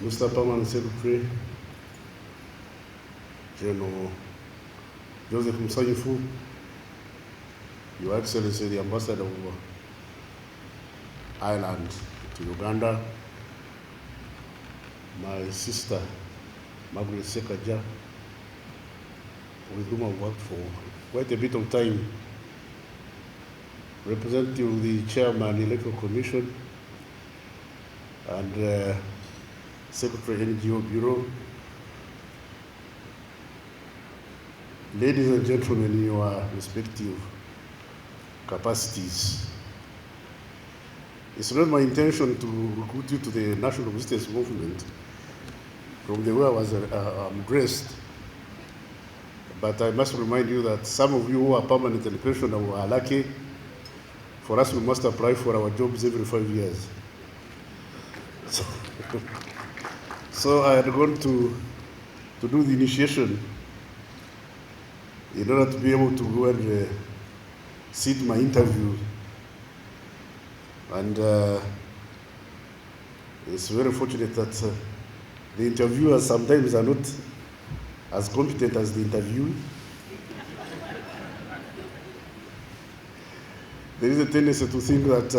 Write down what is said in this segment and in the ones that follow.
Mr. Permanent Secretary, General Joseph Musanyifu, Your Excellency, the Ambassador of Ireland to Uganda, my sister, Margaret Sekaja, with whom I've worked for quite a bit of time, representative of the Chairman, Electoral Commission, and Secretary NGO Bureau, ladies and gentlemen in your respective capacities. It's not my intention to recruit you to the national resistance movement from the way I was dressed, but I must remind you that some of you who are permanent and pensionable are lucky. For us, we must apply for our jobs every 5 years. So I had gone to do the initiation in order to be able to go and sit my interview. And it's very fortunate that the interviewers sometimes are not as competent as the interviewee. There is a tendency to think that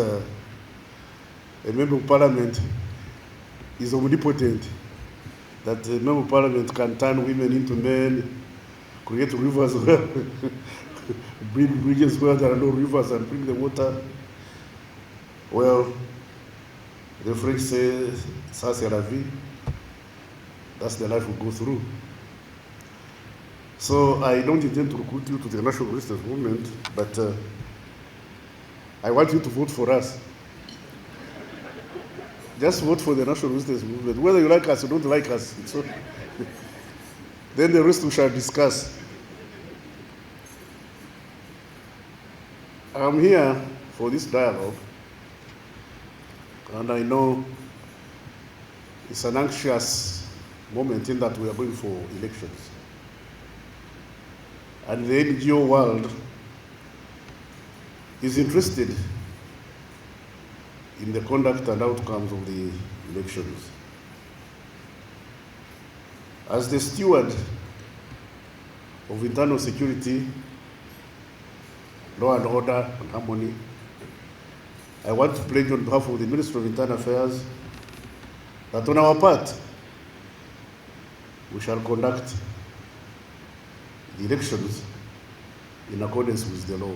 a member of parliament is omnipotent, that a member of parliament can turn women into men, create rivers where, build bridges where there are no rivers and bring the water. Well, the French say, ça c'est la vie. That's the life we go through. So I don't intend to recruit you to the national resistance movement, but I want you to vote for us. Just vote for the national resistance movement. Whether you like us or don't like us, it's okay. Then the rest we shall discuss. I'm here for this dialogue, and I know it's an anxious moment in that we are going for elections. And the NGO world is interested in the conduct and outcomes of the elections. As the steward of internal security, law and order and harmony, I want to pledge on behalf of the Ministry of Internal Affairs that on our part, we shall conduct the elections in accordance with the law.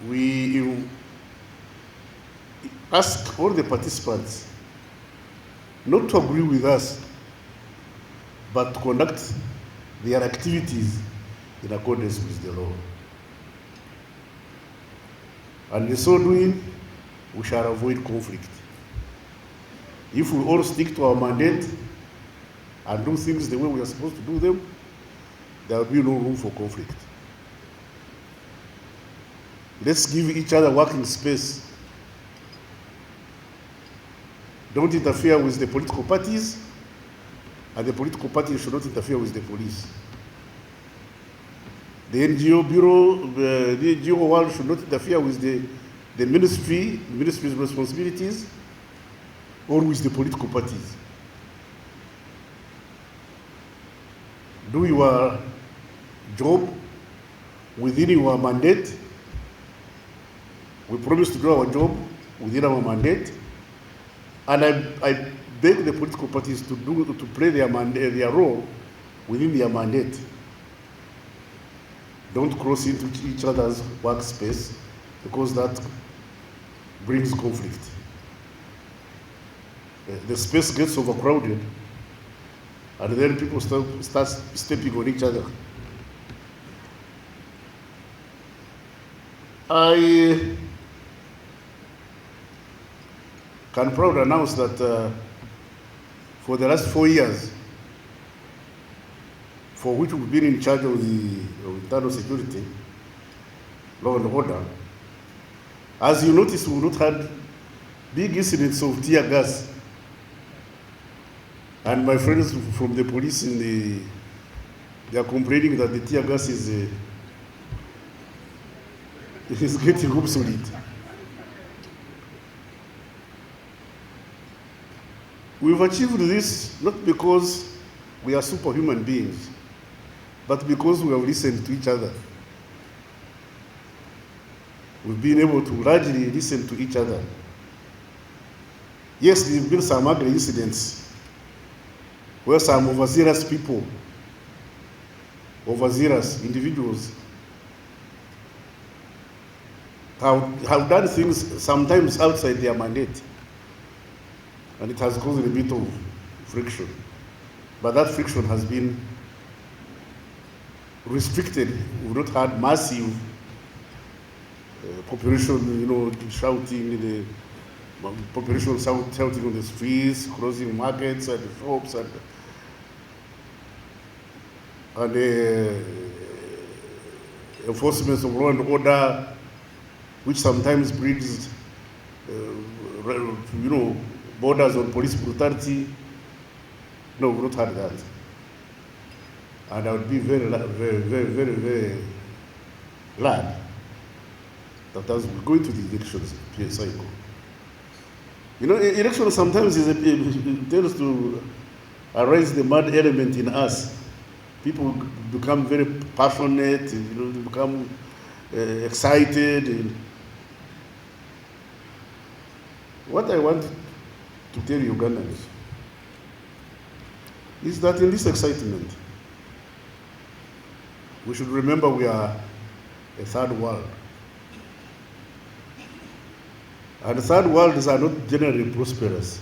We ask all the participants not to agree with us, but to conduct their activities in accordance with the law. And in so doing, we shall avoid conflict. If we all stick to our mandate and do things the way we are supposed to do them, there will be no room for conflict. Let's give each other working space. Don't interfere with the political parties, and the political parties should not interfere with the police. The NGO bureau, the NGO world should not interfere with the ministry's responsibilities, or with the political parties. Do your job within your mandate. We promise to do our job within our mandate, and I beg the political parties to play their role within their mandate. Don't cross into each other's workspace, because that brings conflict. The space gets overcrowded, and then people start stepping on each other. I can proudly announce that for the last 4 years, for which we've been in charge of the internal security, law and order, as you notice, we've not had big incidents of tear gas. And my friends from the police they are complaining that the tear gas is is getting obsolete. We've achieved this not because we are superhuman beings, but because we have listened to each other. We've been able to largely listen to each other. Yes, there have been some ugly incidents where some overzealous people, overzealous individuals, have done things sometimes outside their mandate. And it has caused a bit of friction. But that friction has been restricted. We've not had massive population, shouting, the population shouting on the streets, closing markets and shops, and enforcement of law and order, which sometimes breeds, borders on police brutality. No, we've not had that. And I would be very, very, very, very, very glad that as we go into the elections cycle. Election sometimes tends to arise the mad element in us. People become very passionate, they become excited. And what I want to tell Ugandans is that in this excitement, we should remember we are a third world. And third worlds are not generally prosperous.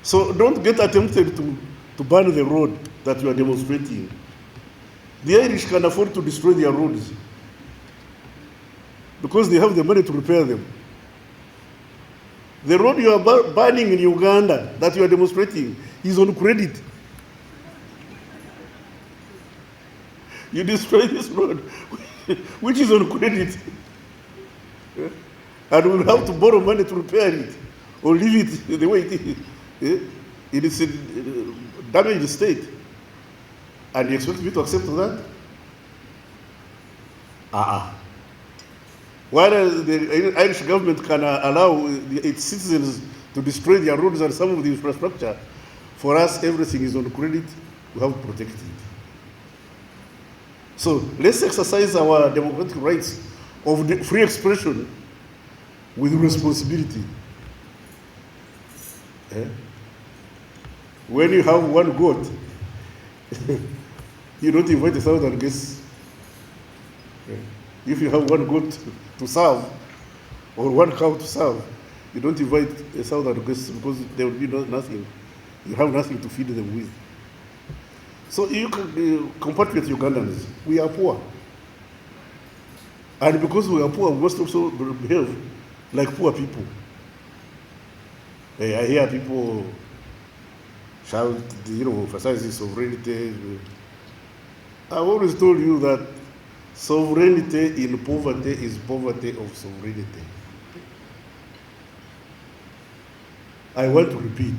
So don't get attempted to burn the road that you are demonstrating. The Irish can afford to destroy their roads because they have the money to repair them. The road you are burning in Uganda that you are demonstrating is on credit. You destroy this road, which is on credit. And we'll have to borrow money to repair it or leave it the way it is. It is a damaged state. And you expect me to accept that? While the Irish government can allow its citizens to destroy their roads and some of the infrastructure, for us everything is on credit, we have to protect it. So let's exercise our democratic rights of free expression with responsibility. When you have one goat, you don't invite 1,000 guests. If you have one goat to serve, or one cow to serve, you don't invite 1,000 guests because there will be nothing. You have nothing to feed them with. So you can compatriot Ugandans, we are poor. And because we are poor, we must also behave like poor people. I hear people shout, emphasizing sovereignty. I've always told you that sovereignty in poverty is poverty of sovereignty. I want to repeat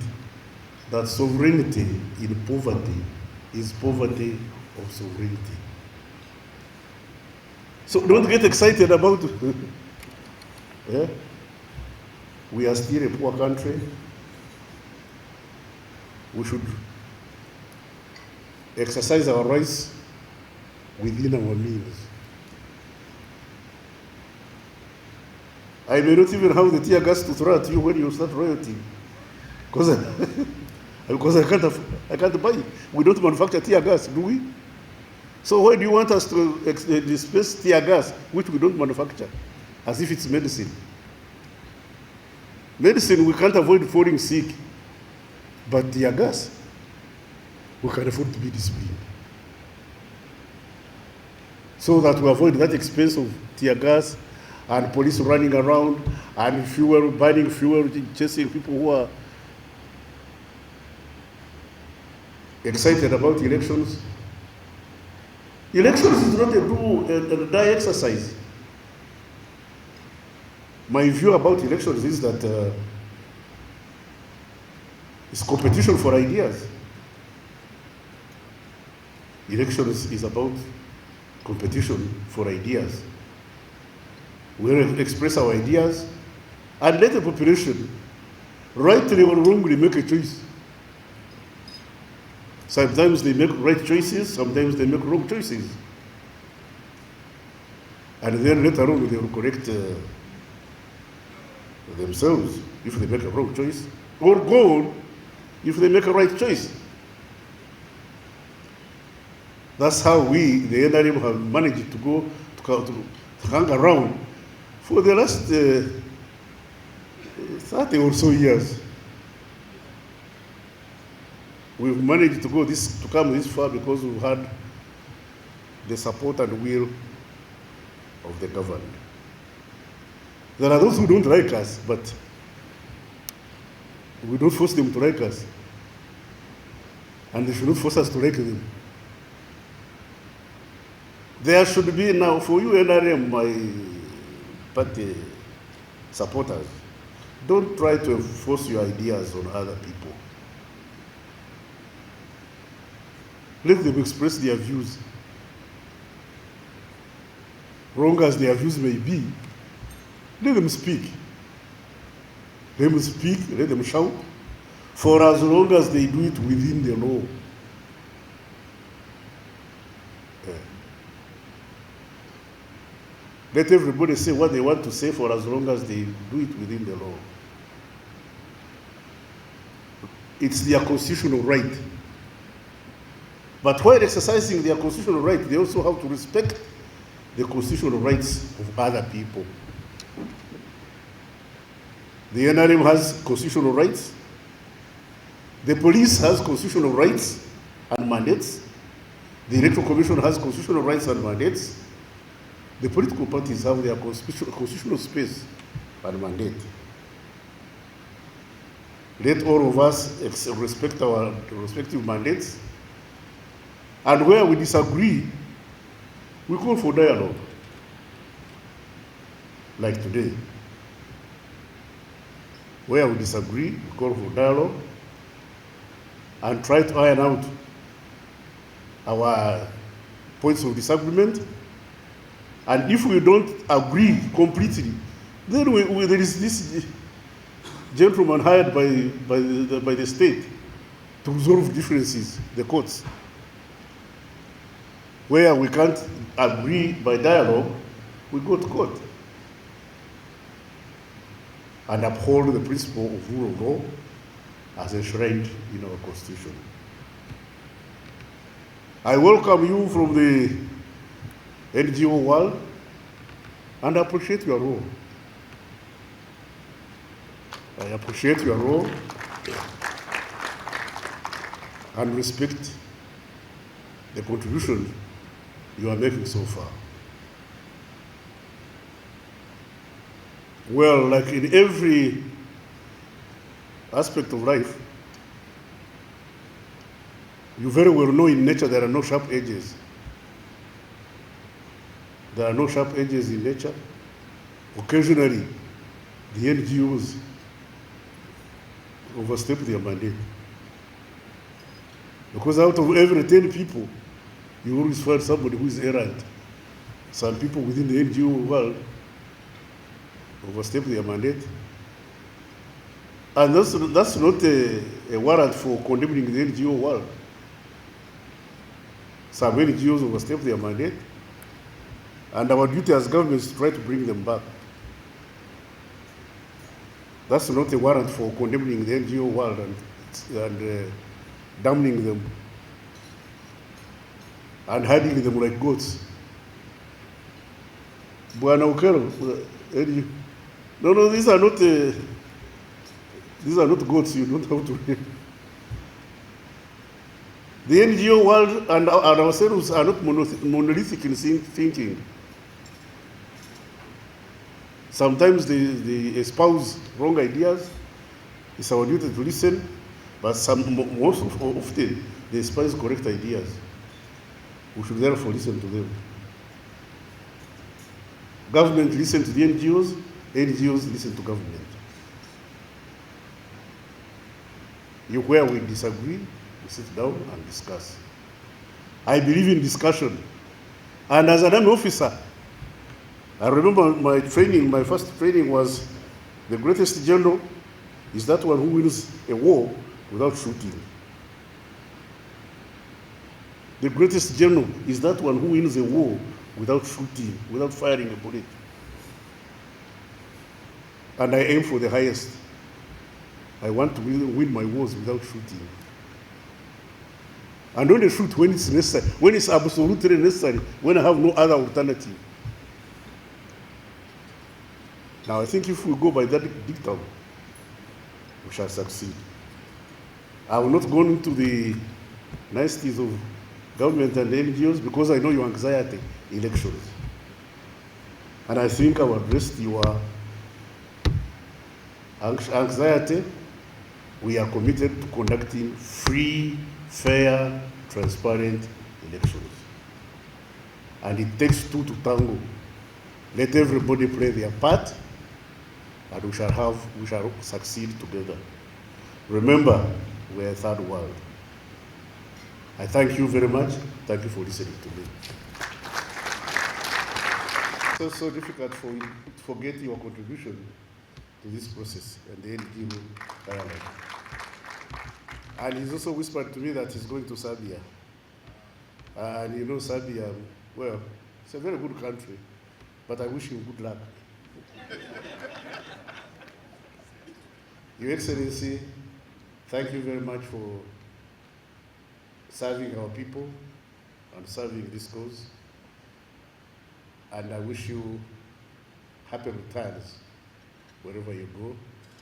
that sovereignty in poverty is poverty of sovereignty. So don't get excited about we are still a poor country. We should exercise our rights within our means. I may not even have the tear gas to throw at you when you start rioting, because I can't buy it. We don't manufacture tear gas, do we? So why do you want us to dispense tear gas, which we don't manufacture, as if it's medicine? Medicine, we can't avoid falling sick, but tear gas, we can afford to be disciplined. So that we avoid that expense of tear gas and police running around and fuel, burning fuel, chasing people who are excited about elections. Elections is not a do and die exercise. My view about elections is that it's competition for ideas. Elections is about competition for ideas. We express our ideas and let the population, rightly or wrongly, make a choice. Sometimes they make right choices, sometimes they make wrong choices. And then later on they will correct themselves if they make a wrong choice, or go on if they make a right choice. That's how we, the NRM, have managed to go to hang around for the last 30 or so years. We've managed to come this far because we've had the support and will of the governed. There are those who don't like us, but we don't force them to like us. And they should not force us to like them. There should be now, for you NRM, my party supporters, don't try to enforce your ideas on other people. Let them express their views. Wrong as their views may be, let them speak. Let them speak, let them shout, for as long as they do it within the law. Let everybody say what they want to say for as long as they do it within the law. It's their constitutional right. But while exercising their constitutional right, they also have to respect the constitutional rights of other people. The NRM has constitutional rights. The police has constitutional rights and mandates. The Electoral Commission has constitutional rights and mandates. The political parties have their constitutional space and mandate. Let all of us respect our respective mandates. And where we disagree, we call for dialogue. Like today. Where we disagree, we call for dialogue and try to iron out our points of disagreement. And if we don't agree completely, then there is this gentleman hired by the state to resolve differences, the courts. Where we can't agree by dialogue, we go to court and uphold the principle of rule of law as enshrined in our Constitution. I welcome you from the NGO world and appreciate your role. I appreciate your role and respect the contribution you are making so far. Well, like in every aspect of life, you very well know in nature there are no sharp edges. There are no sharp edges in nature. Occasionally, the NGOs overstep their mandate. Because out of every 10 people, you always find somebody who is errant. Some people within the NGO world overstep their mandate. And that's not a warrant for condemning the NGO world. Some NGOs overstep their mandate. And our duty as government is to try to bring them back. That's not a warrant for condemning the NGO world and damning them and hiding them like goats. Bwana Ukelo, no, these are not goats. You don't have to. The NGO world and ourselves are not monolithic in thinking. Sometimes they espouse wrong ideas. It's our duty to listen, but most often they espouse correct ideas. We should therefore listen to them. Government listen to the NGOs, NGOs listen to government. Where we disagree, we sit down and discuss. I believe in discussion. And as an army officer, I remember my training, my first training was the greatest general is that one who wins a war without shooting. The greatest general is that one who wins a war without shooting, without firing a bullet. And I aim for the highest. I want to win my wars without shooting. And only shoot when it's necessary, when it's absolutely necessary, when I have no other alternative. Now I think if we go by that dictum, we shall succeed. I will not go into the niceties of government and NGOs because I know your anxiety elections. And I think I will address your anxiety. We are committed to conducting free, fair, transparent elections. And it takes two to tango. Let everybody play their part, and we shall succeed together. Remember, we are a third world. I thank you very much. Thank you for listening to me. It's so difficult for you to forget your contribution to this process and the NGO dialogue. And he's also whispered to me that he's going to Serbia. And you know Serbia, well, it's a very good country, but I wish him good luck. Your Excellency, thank you very much for serving our people and serving this cause. And I wish you happy returns wherever you go.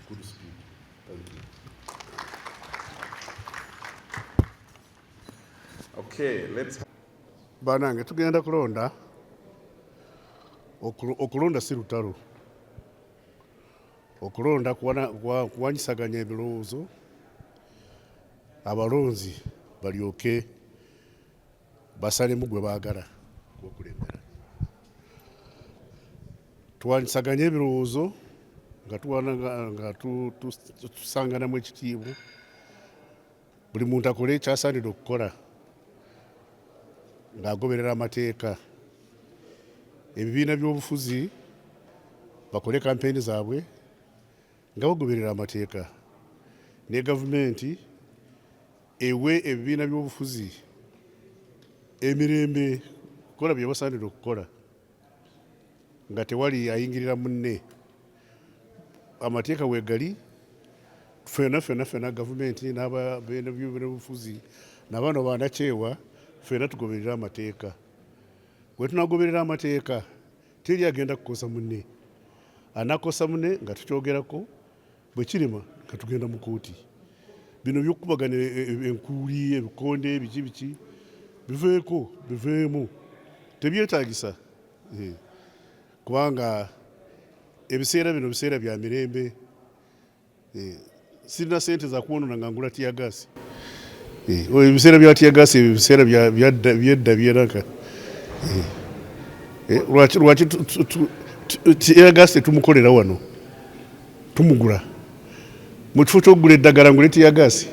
Good speed. Thank you. Okay, let's. Banange tugenda kulonda okulonda si lutalo. Okulonda kuwanyisaganya ebirowoozo abalonzi balyoke basalemu gwe baagala okukulembera. Tuwanyisaganye ebirowoozo nga tusanganamu ekitiibwa. Buli muntu akole ekyasaanidde okukola ng'agoberera amateeka. Ebibiina by'obufuzi bakole kampeyini zaabwe nga bagoberera amateeka. Ne gavumenti ewe ebibiina by'obufuzi emirembe kukola bye basaanidde okukola nga tewali ayingirira munne. Amateeka weegali, ffenna gavumenti n'ababiina by'obufuzi n'abaana banakyewa ffenna tugoberera amateeka. Bwe tunagoberera amateeka teri agenda kukosa munne. Anakosa munne nga tukyogerako, bwe kirema nga tugenda mu kooti. Bino by'okubagana enkuuli, ebikonde, biki biveeko, biveemu. Tebyetaagisa. Kubanga ebiseera bino biseera bya mirembe. Sirina ssente za kwonoona nga ngula teargas. Ebiseera bya teargas ebiseera byedda byeraka. Lwaki teargas tetumukolera wano? Tumugula. Mu kifo ky'okugula eddagala ngule teargas.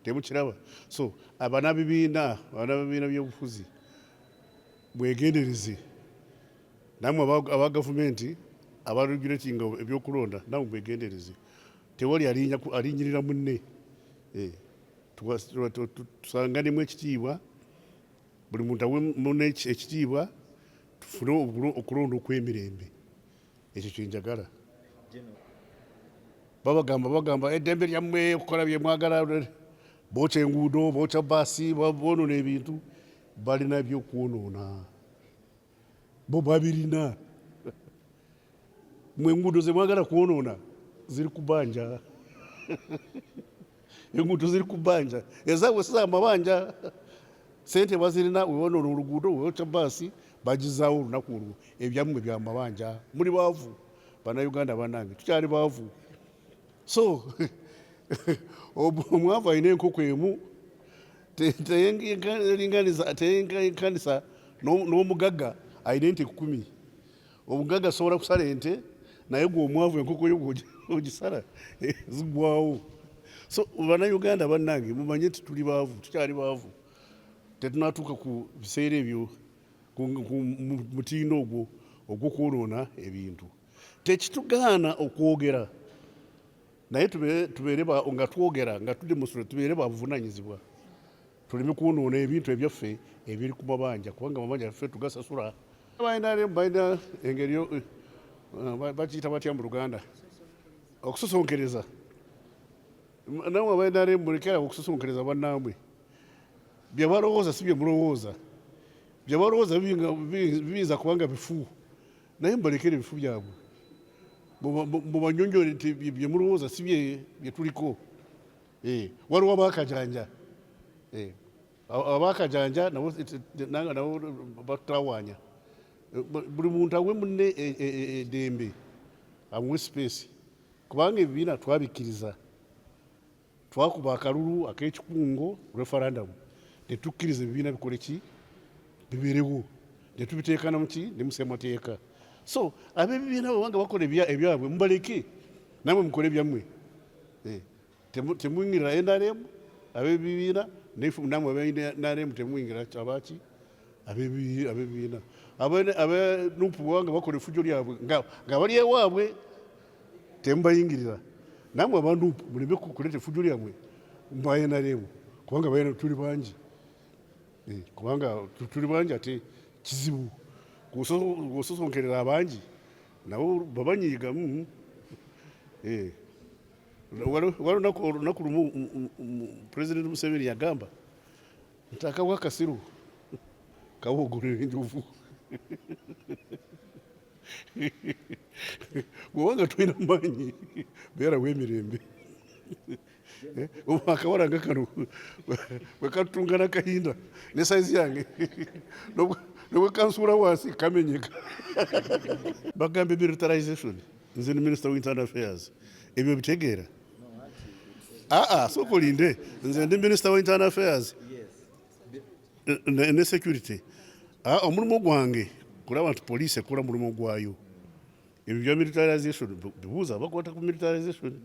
Temukiraba. So abanabibiina by'obufuzi mwegendereze. Namwe aba gavumenti abaregulatinga ebyokulonda namwe mwegendereze. Tewali alinyirira munne. Tusanganemu ekitiibwa, buli muntu awe munne ekitiibwa, tufune okulonda okw'emirembe. Ekyo kyenjagala. Bagamba eddembe lyammwe okukola bye mwagala, bookya enguudo, bookya baasi, boonoona ebintu, balina by'okwonoona. Bo babirina. Mwe enguudo ze mwagala kwonoona ziri ku bbanja. Enguudo ziri ku bbanja. Ezaabwe si z'amabanja. Ssente bazirina, wewonoona oluguudo, wewookya baasi, bagizaawo olunaku olwo. Ebyammwe bya mabanja. Muli baavu. Bannayuganda bannange, tukyali baavu. So, omwavu alina enkoko emu, teyenkanisa n'omugagga alina ente 10. Omugagga asobola kusala ente, naye gwe omwavu enkoko yo ogisala zigwawo. So bannayuganda bannange mumanye nti tuli baavu, tukyali baavu. Tetunatuuka ku biseera ebyo mutindo ogw'okwonoona ebintu. Tekitugaana okwogera naye tubeere nga twogera nga tudemonstrate tubeere babuvunaanyizibwa tuleme kwonoona ebintu ebyaffe ebiri ku mabanja kubanga amabanja ffe tugasasula. Balina engeri bakiyita batya mu Luganda okusosonkereza. Namwe abaNRM mulekera okusosonkereza bannammwe. Bye balowooza si bye mulowooza. Bye balowooza biyinza kubanga bifu naye mbalekere ebifu byabwe. Mubanyonjole nti bye mulowooza si bye tuliko. Waliwo abaakajanja. Abaakajanja nabo batutawaanya. Buli muntu awe munne eddembe amuwe space kubanga ebibiina twabikkiriza. Twakuba akalulu ak'ekikungo referendum ne tukkiriza ebibiina bikole ki bibeerewo ne tubiteeka namuki ne musemateeka. So ab'ebibiina bwebanga bakola ebyabwe mubaleke namwe mukole ebyammwe. Temuyingira NRM ab'ebibiina namwe ab'NRM temuyingira abaki ab'ebibiina. Nupu bwebanga bakola efujjo lyabwe nga bali ewaabwe temubayingirira. Namwe abandupu muleme kuleeta effujjo lyammwe mu NRM kubanga bayina tuli bangi. Kubanga tuli bangi ate kizibu gososonkerera abangi nabo babanyiiga. Waliwo olunaku lumu Pulezidenti Museveni yagamba nti akawa akasiru kawoogolera enjovu. Bw'obanga tulina maanyi beera w'emirembe. Akawala nga kano bwe katutungana Kahinda ne sayizi yange ne bwe kansuula wansi kamenyeka. Bagamba militarization, nze ni Minister of Internal Affairs. Ebyo bitegeera? Sooka olinde, nze ndi Minister of Internal Affairs ne security. Omulimu gwange kulaba nti poliisi ekola mulimu gwayo. Ebyo bya militarization bibuuza abakwata ku militarization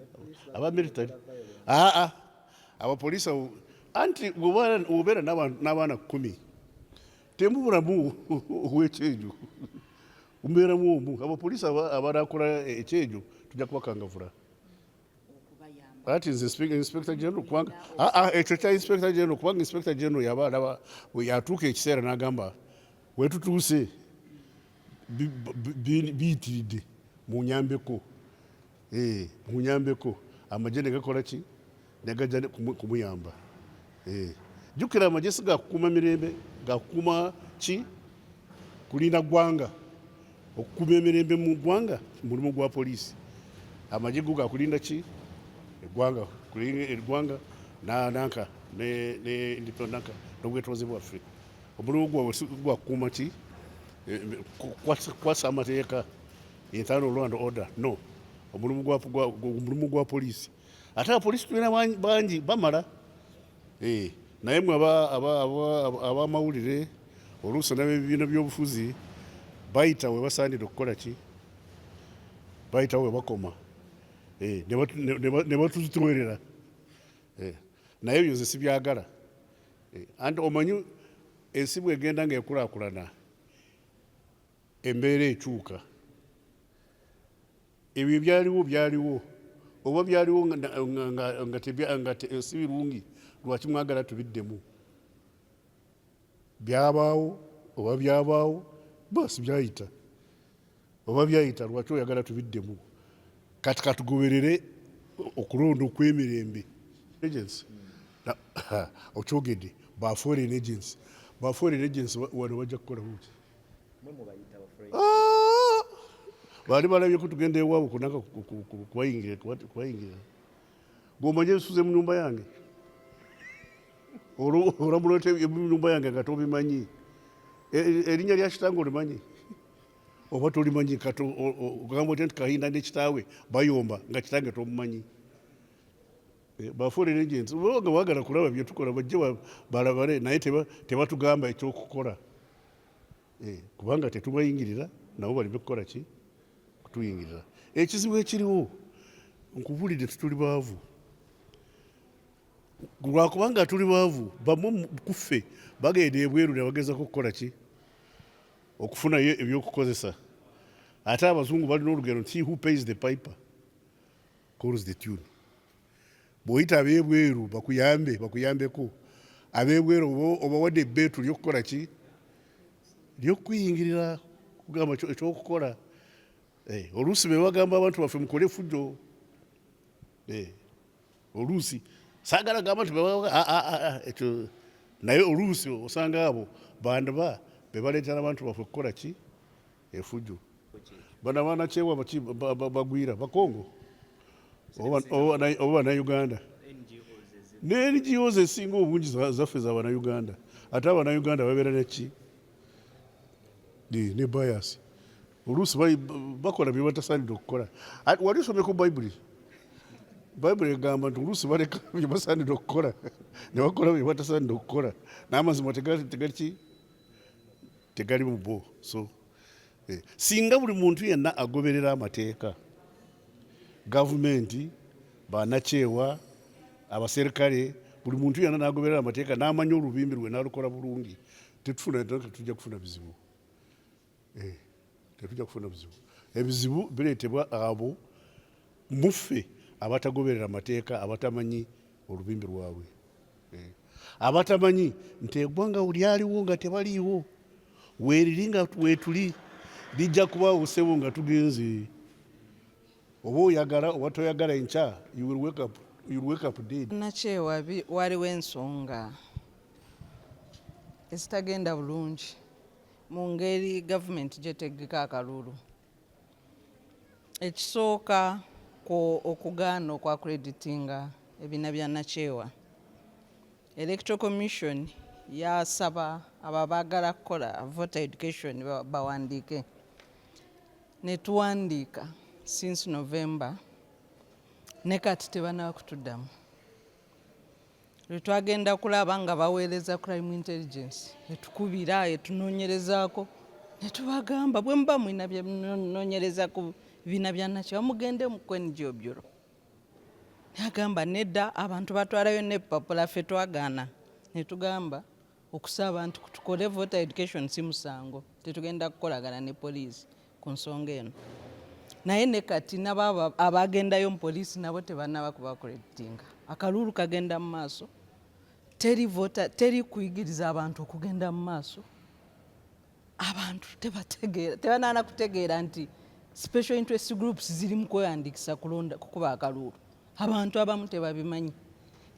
aba military. Abapoliisi anti obeera n'abaana 10 temubulamu ow'ekyejo mubeeramu omu. Abapoliisi abanakola ekyejo tujja kubakangavula. Ati nze Inspector General kubanga ekyo kya Inspector General kubanga Inspector General yaba yatuuka ekiseera n'agamba wetutuuse biyitiridde munyambeko. Munyambeko amagye ne gakola ki ne gajja kumuyamba. Jjukira amagye si gakukuuma mirembe gakukuuma ki kulinda ggwanga. Okukuuma emirembe mu ggwanga mulimu gwa poliisi. Amagye go gakulinda ki eggwanga eggwanga nanka n'independent n'obwetowaze bwaffe. Omulimu gwabwe si gwakukuuma ki kwasa amateeka internal law and order. No, omulimu gwa poliisi. Ate abapoliisi tulina bangi bamala. Naye mwe ab'amawulire oluusi n'ab'ebibiina by'obufuzi bayita we basaanira okukola ki bayita we bakoma ne batuzitwerera. Naye ebyo nze sibyagala. Anti omanyi ensi bw'egenda ng'ekulaakulana embeera ekyuka. Ebyo byaliwo oba byaliwo nga si birungi lwaki mwagala tubiddemu. Byabaawo oba byabaawo basi byayita oba byayita lwaki oyagala tubiddemu. Kati katugoberere okulonda okw'emirembe. Agency okyogedde ba foreign agency wano bajja kukola buki. Bali balabye ko tugenda ewaabwe kunaka kubayingira. Bw'omanye nsuze mu nnyumba yange olamuleeta mu nnyumba yange nga tobimanyi. Erinnya lya kitange olimanyi oba tolimanyi ogamba nti Kahinda ne kitaawe bayomba nga kitange tomumanyi. Ba foreign agents nga baagala kulaba bye tukola bajje balabale naye tebatugamba ekyokukola kubanga tetubayingirira nabo baleme kukola ki kutuyingirira. Ekizibu ekiriwo nkubulidde tuli baavu. Lwakubanga tuli baavu bamu kuffe bagenda ebweru ne bagezaako kukola ki okufuna ebyokukozesa ate abazungu balina olugero nti who pays the piper calls the tune. Bw'oyita ab'ebweru bakuyambeko ab'ebweru obawadde ebbeetu ly'okukola ki ly'okuyingirira kugamba ekyokukola. Oluusi be bagamba abantu baffe mukole fujjo. Oluusi saagala gamba nti ekyo naye oluusi osanga abo bandaba be baleetera abantu baffe kukola ki efujjo. Bano abanakyewa bagwira bakongo oba bannayuganda ne NGOs esinga obungi zaffe za bannayuganda ate abannayuganda babeera neki ne bias. Oluusi bakola bye batasaanidde okukola. Wali osomye ku bayibuli egamba nti oluusi baleka bye basaanidde okukola ne bakola bye batasaanidde okukola n'amazima tegali mu bo. So singa buli muntu yenna agoberera amateeka, gavumenti, bannakyewa, abaserikale, buli muntu yenna n'agoberera amateeka n'amanya olubimbi lwe n'alukola bulungi, tetujja kufuna bizibu. Tetujja kufuna bizibu. Ebizibu bireetebwa abo muffe abatagoberera amateeka, abatamanyi olubimbi lwabwe, abatamanyi nti eggwanga lyaliwo nga tebaliiwo, weeriri nga weetuli lijja kubaawo ssebo nga tugenze. Oba oyagala oba toyagala enkya, you will wake up dead. Nakyewa waliwo ensonga ezitagenda bulungi mu ngeri gavumenti gyetegeka akalulu. Ekisooka okugaana okwakreditinga ebibiina bya nakyewa. Electoral Commission yasaba abo abaagala kukola voter education bawandiike. Ne tuwandiika since November ne kati tebanaba kutuddamu. Lwe twagenda kulaba nga baweereza crime intelligence etukubira etunoonyerezaako ne tubagamba bwe muba mulina bye munoonyereza ku bibiina bya nakyewa mugende mu NGO bureau. Yagamba nedda abantu batwalayo n'ebipapula ffe twagaana. Ne tugamba okusaba nti tukole voter education si musango, tetugenda kukolagana ne poliisi ku nsonga eno. Naye ne kati nabo abagendayo mu poliisi nabo tebannaba kubakreditinga. Akalulu kagenda mu maaso, teri kuyigiriza abantu okugenda mu maaso. Abantu tebanaana kutegeera nti special interest groups ziri mu kwewandiikisa kukuba akalulu. Abantu abamu tebabimanyi.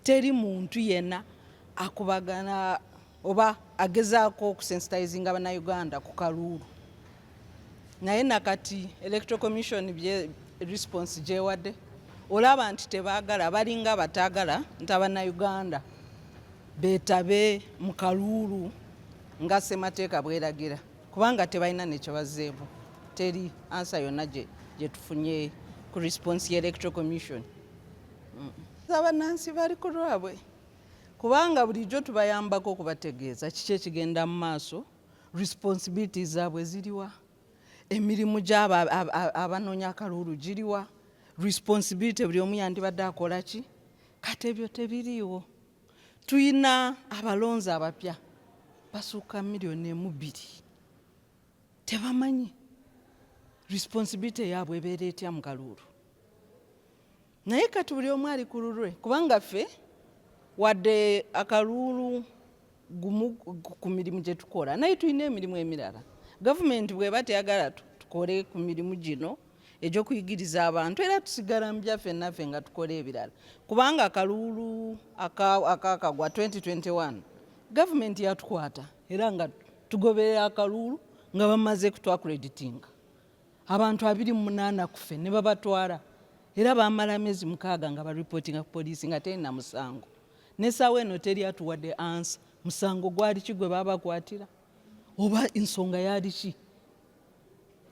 Teri muntu yenna akubagana oba agezaako okusensitizinga bannayuganda ku kalulu. Naye nakati Electoral Commission response gyewadde olaba nti tebaagala, balinga bataagala nti abannayuganda beetabe mu kalulu nga ssemateeka bweragira, kubanga tebalina nekyo bazzeemu. Teri ansa yonna gye tufunye ku response y'Electoral Commission. Abannansi bali ku lwabwe, kubanga bulijjo tubayambako okubategeeza kiki ekigenda mu maaso, responsibilities zaabwe ziriwa, emirimu gy'abo abanoonya akalulu giriwa, responsibility buli omu yandibadde akola ki. Kati ebyo tebiriiwo. Tuyina abalonzi abapya basukka 1,2,000,000 tebamanyi responsibility yaabwe ebeera etya mu kalulu. Naye kati buli omu ali ku lulwe, kubanga ffe wadde akalulu gumu ku mirimu gye tukola, naye tulina emirimu emirala. Gavumenti bw'eba teyagala tukole ku mirimu gino egy'okuyigiriza abantu, era tusigala mu byaffe naffe nga tukola ebirala. Kubanga akalulu akakagwa 2021 gavumenti yatukwata era nga tugoberera akalulu nga bamaze kutwakreditinga. Abantu 28 ku ffe ne babatwala era bamala emyezi 6 nga baripootinga ku poliisi nga terina musango. N'essaawa eno teri atuwadde ansa musango gwali ki gwe babakwatira oba ensonga yali ki.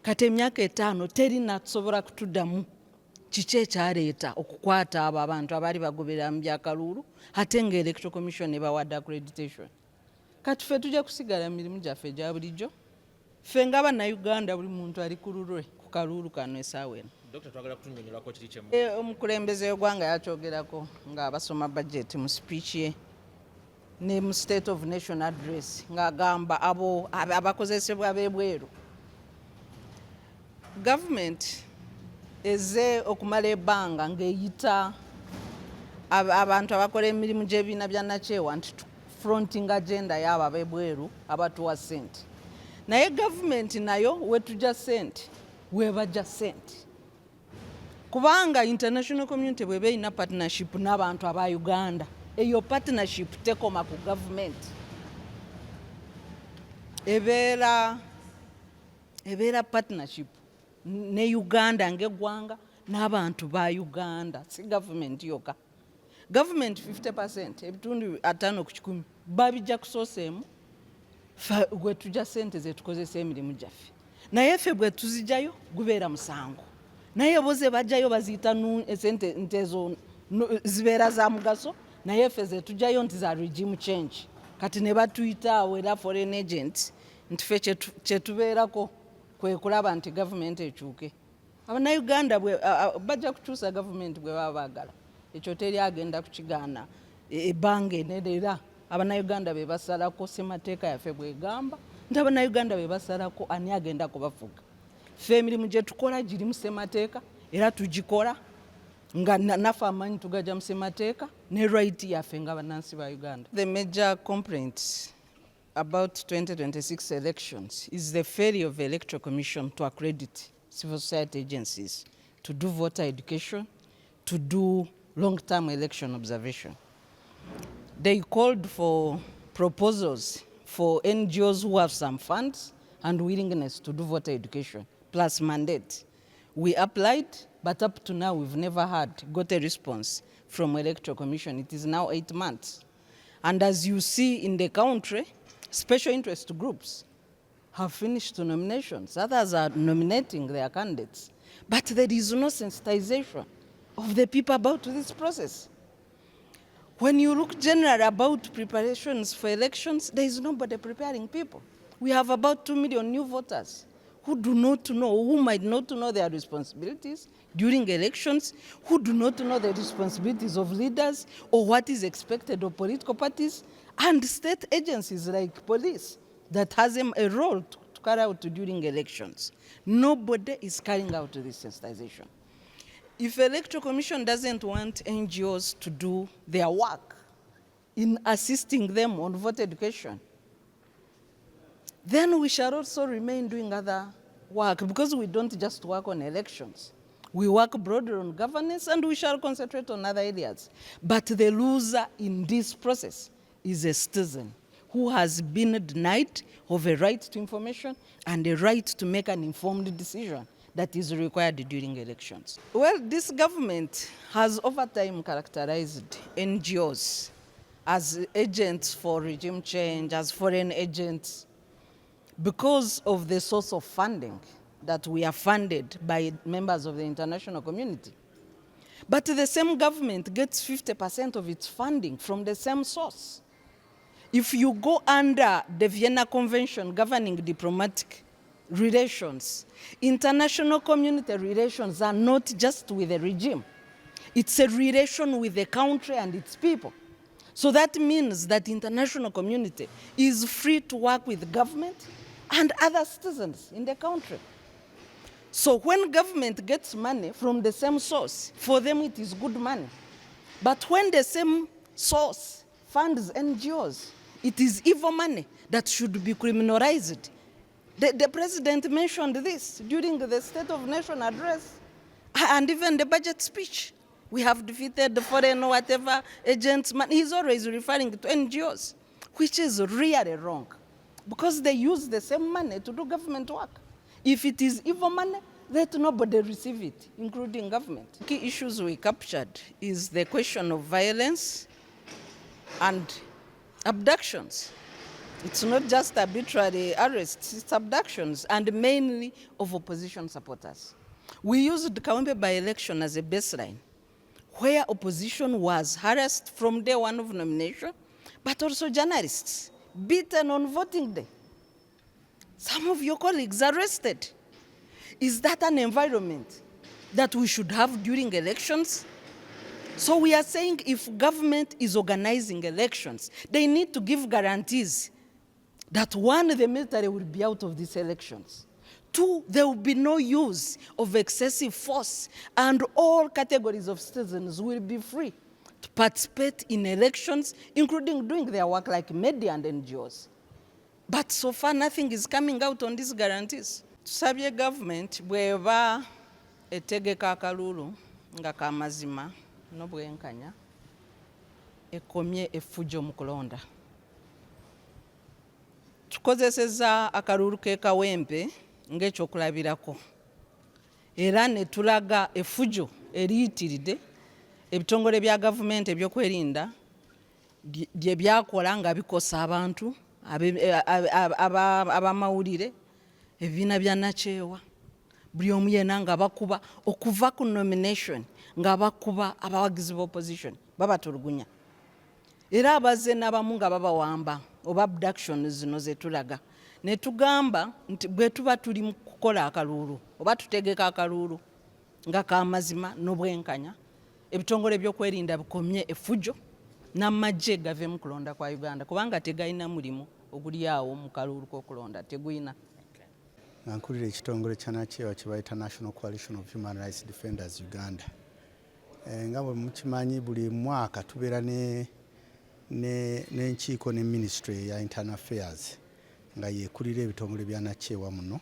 Kati emyaka 5 teri natusobola kutuddamu kiki ekyaleeta okukwata abo abantu abaali bagoberera mu byakalulu ate nga Electoral Commission ebawadde accreditation. Kati ffe tujja kusigala mu mirimu gyaffe egya bulijjo. Ffe nga bannayuganda buli muntu ali ku lulwe ku kalulu kano essaawa eno. Dr. twagala kutunnyonnyola kiri kyemu. Omukulembeze w'eggwanga yakyogerako nga basoma budget mu speech ye. ne mu state of nation address ng'agamba abo abakozesebwa b'ebweru. Government eze okumala ebbanga ng'eyita abantu abakola emirimu gy'ebibiina bya nakyewa nti fronting agenda y'abo ab'ebweru abatuwa ssente. Naye gavumenti nayo wetujja ssente webajja ssente. Kubanga international community bw'eba erina partnership n'abantu aba Uganda, eyo partnership tekoma ku gavumenti. Ebeera partnership ne Uganda ng'eggwanga n'abantu ba Uganda, si gavumenti yokka. Gavumenti 50%, ebitundu 5 ku 100 babijja kusooseemu gwe tujja ssente ze tukozesa emirimu gyaffe. Naye ffe bwe tuzijjayo gubeera musango. Naye bo ze bajjayo baziyita esente ntezo zibeera za mugaso, naye ffe ze tujjayo nti za regime change. Kati ne batuyita awo era foreign agents nti ffe kye tubeerako kwe kulaba nti gavumenti ekyuke. Abannayuganda bajja kukyusa gavumenti bwe baba baagala. Ekyo teri agenda kukigaana ebbanga enene era abannayuganda be basalako ssemateeka yaffe bw'egamba nti abannayuganda be basalako ani agenda kubafuga. Ffe emirimu gye tukola giri mu ssemateeka era tugikola nga naffe amanyi tugajja mu ssemateeka ne right yaffe nga bannansi ba Uganda. The major complaints about 2026 elections is the failure of the Electoral Commission to accredit civil society agencies to do voter education, to do long-term election observation. They called for proposals for NGOs who have some funds and willingness to do voter education, plus mandate. We applied, but up to now we've never got a response from Electoral Commission. It is now 8 months. And as you see in the country, special interest groups have finished nominations. Others are nominating their candidates. But there is no sensitization of the people about this process. When you look generally about preparations for elections, there is nobody preparing people. We have about 2 million new voters who do not know, who might not know their responsibilities during elections, who do not know the responsibilities of leaders or what is expected of political parties, and state agencies like police that has a role to carry out during elections. Nobody is carrying out this sensitization. If Electoral Commission doesn't want NGOs to do their work in assisting them on voter education, then we shall also remain doing other work, because we don't just work on elections. We work broadly on governance and we shall concentrate on other areas. But the loser in this process is a citizen who has been denied of a right to information and a right to make an informed decision that is required during elections. Well, this government has over time characterized NGOs as agents for regime change, as foreign agents, because of the source of funding that we are funded by members of the international community. But the same government gets 50% of its funding from the same source. If you go under the Vienna Convention governing diplomatic relations, international community relations are not just with the regime. It's a relation with the country and its people. So that means that the international community is free to work with government and other citizens in the country. So when government gets money from the same source, for them it is good money. But when the same source funds NGOs, it is evil money that should be criminalized. The president mentioned this during the State of Nation address and even the budget speech. We have defeated the foreign or whatever agents. He's always referring to NGOs, which is really wrong, because they use the same money to do government work. If it is evil money, let nobody receive it, including government. Key issues we captured is the question of violence and abductions. It's not just arbitrary arrests, it's abductions, and mainly of opposition supporters. We used the Kawempe by-election as a baseline, where opposition was harassed from day one of nomination, but also journalists beaten on voting day. Some of your colleagues arrested. Is that an environment that we should have during elections? So we are saying if government is organizing elections, they need to give guarantees that one, the military will be out of these elections. Two, there will be no use of excessive force, and all categories of citizens will be free to participate in elections, including doing their work like media and NGOs. But so far, nothing is coming out on these guarantees. Tusabye government bweba etegeka akalulu nga kamazima n'obwenkanya ekomye effujo mu kulonda. Tukozeseza akalulu k'ekawempe ng'ekyokulabirako era ne tulaga effujo eriyitiridde ebitongole bya gavumenti ebyokwerinda bye byakola nga bikosa abantu abamawulire, ebibiina bya nakyewa, buli omu yenna nga bakuba okuva ku nomination nga bakuba abawagizi b'opposition babatulugunya, era abazze n'abamu nga babawamba oba abduction zino ze tulaga ne tugamba nti bwe tuba tuli mu kukola akalulu oba tutegeka akalulu nga kamazima n'obwenkanya, ebitongole by'okwerinda bikomye effujo n'amagye gave mu kulonda kwa Uganda kubanga tegayina mulimu oguli awo mu kalulu k'okulonda teguyina. Nkulira ekitongole kya nakyewa kye bayita National Coalition of Human Rights Defenders Uganda. Nga bwe mukimanyi buli mwaka tubeera n'enkiiko ne Ministry ya Internal Affairs nga yeekulira ebitongole bya nakyewa muno.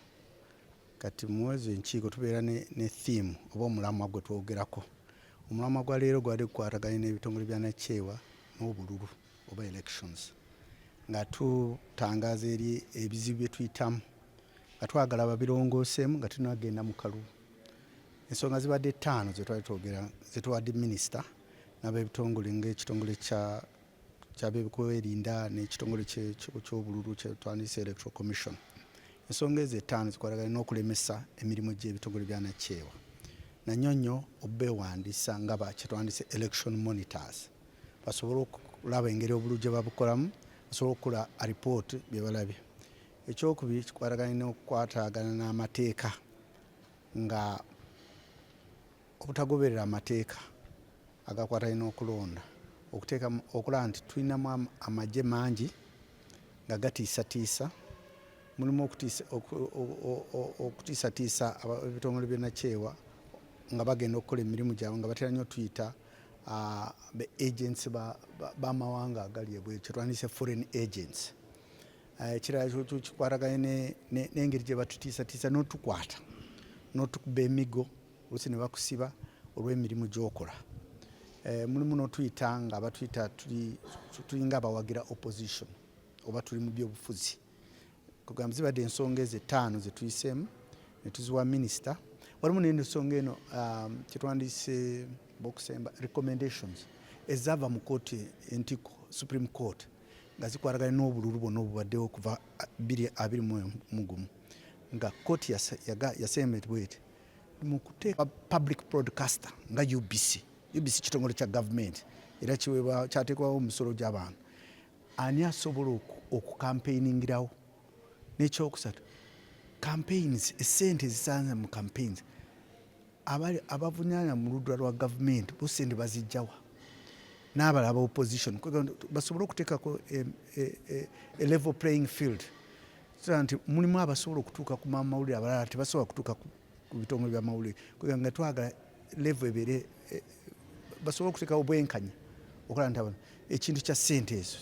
Kati muwezo enkiiko tubeera ne theme oba omulamwa gwe twogerako. Omulamwa gwa leero gwali gukwataganye n'ebitongole bya nakyewa n'obululu oba elections. Nga tutangaza eri ebizibu bye tuyitamu nga twagala babirongooseemu nga tunagenda mu kalulu. Ensonga zibadde 5 ze twali twogera ze tuwadde minisita n'ab'ebitongole ng'ekitongole ky'abeebyokwerinda n'ekitongole ky'obululu kye twandiyise Electoral Commission. Ensonga ezo 5 zikwataganye n'okulemesa emirimu gy'ebitongole bya nakyewa. Nanyonyo obbeewandiisa nga kye twandiyise election monitors basobole okulaba engeri obululu gye babukolamu, basobole okukola report bye balabye. Ekyokubiri kikwataganye n'okukwatagana n'amateeka nga obutagoberera amateeka agakwataganye n'okulonda, okulaba nti tulinamu amagye mangi nga gatiisatiisa, mulimu okutiisatiisa ebitongole bya nakyewa nga bagenda okukola emirimu gyabwe nga batera nnyo tuyita be agents b'amawanga agali ebweru kye twandiyise foreign agents. Ekirala kikwataganye n'engeri gye batutiisatiisa n'otukwata n'otukuba emigo oluusi ne bakusiba olw'emirimu gy'okola. Mulimu n'otuyita nga batuyita tulinga abawagira opposition oba tuli mu byobufuzi. Kugamba zibadde ensonga ezo 5 ze tuyiseemu ne tuziwa minisita. Walimu n'ensonga eno kye twandiyise bokusemba recommendations ezaava mu kooti entiko Supreme Court nga zikwataganye n'obululu bwonna obubaddewo okuva 2021 nga kooti yasembedwa eti mu kuteeka public broadcaster nga UBC kitongole kya gavumenti era kyateekwawo omusolo gy'abantu ani asobola okukampeiningirawo. N'ekyokusatu campaigns essente ezisanze mu campaigns abavunaanya mu ludda lwa gavumenti bo sente bazijjawa n'abalala aba opposition basobole okuteekako level playing field so nti mulimu abasobola okutuuka ku mawulire abalala tebasobola kutuuka ku bitongole by'amawulire nga twagala level ebeere basobola okuteekawo bwenkanya okulaba nti ekintu kya ssente ezo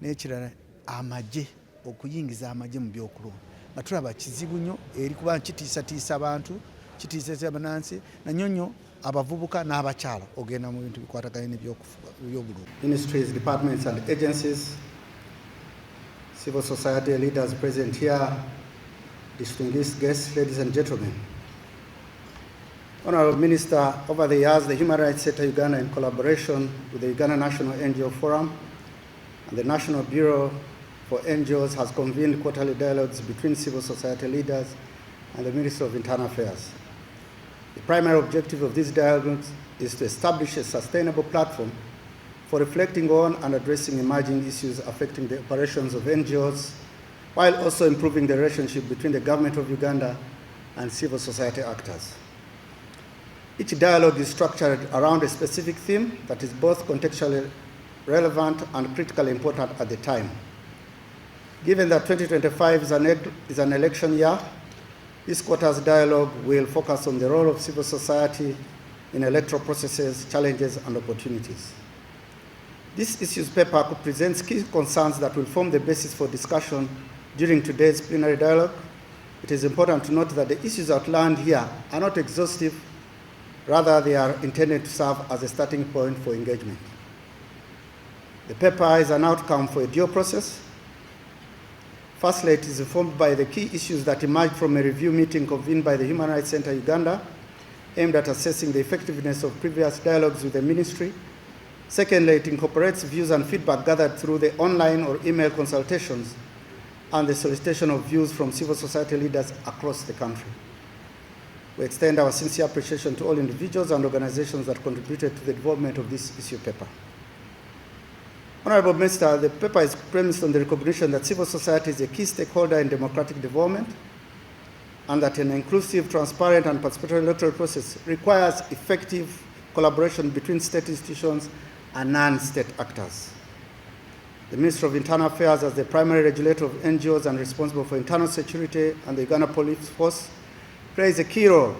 n'ekirala amagye okuyingiza amagye mu byokulonda nga tulaba kizibu nnyo eri kuba kitiisatiisa abantu kitiisatiisa bannansi nanyonyo abavubuka n'abakyala ogenda mu bintu bikwataganye n'ebyobululu. Ministries, departments and agencies, civil society leaders present here, distinguished guests, ladies and gentlemen. Honorable Minister, over the years, the Human Rights Sector Uganda, in collaboration with the Uganda National NGO Forum and the National Bureau for NGOs, has convened quarterly dialogues between civil society leaders and the Ministry of Internal Affairs. The primary objective of these dialogues is to establish a sustainable platform for reflecting on and addressing emerging issues affecting the operations of NGOs, while also improving the relationship between the Government of Uganda and civil society actors. Each dialogue is structured around a specific theme that is both contextually relevant and critically important at the time. Given that 2025 is an election year, this quarter's dialogue will focus on the role of civil society in electoral processes, challenges, and opportunities. This issues paper presents key concerns that will form the basis for discussion during today's plenary dialogue. It is important to note that the issues outlined here are not exhaustive. Rather, they are intended to serve as a starting point for engagement. The paper is an outcome for a dual process. Firstly, it is informed by the key issues that emerged from a review meeting convened by the Human Rights Center Uganda, aimed at assessing the effectiveness of previous dialogues with the ministry. Secondly, it incorporates views and feedback gathered through the online or email consultations and the solicitation of views from civil society leaders across the country. We extend our sincere appreciation to all individuals and organizations that contributed to the development of this issue paper. Honorable Minister, the paper is premised on the recognition that civil society is a key stakeholder in democratic development and that an inclusive, transparent, and participatory electoral process requires effective collaboration between state institutions and non-state actors. The Ministry of Internal Affairs, as the primary regulator of NGOs and responsible for internal security, and the Uganda Police Force, plays a key role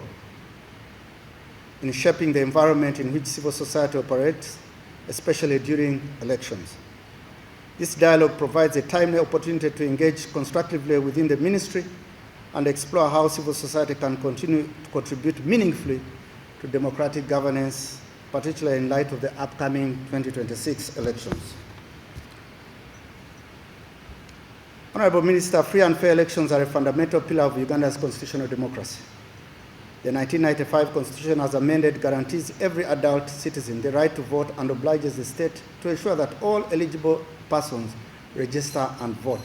in shaping the environment in which civil society operates, especially during elections. This dialogue provides a timely opportunity to engage constructively within the ministry and explore how civil society can continue to contribute meaningfully to democratic governance, particularly in light of the upcoming 2026 elections. Honorable Minister, free and fair elections are a fundamental pillar of Uganda's constitutional democracy. The 1995 Constitution, as amended, guarantees every adult citizen the right to vote and obliges the state to ensure that all eligible persons register and vote.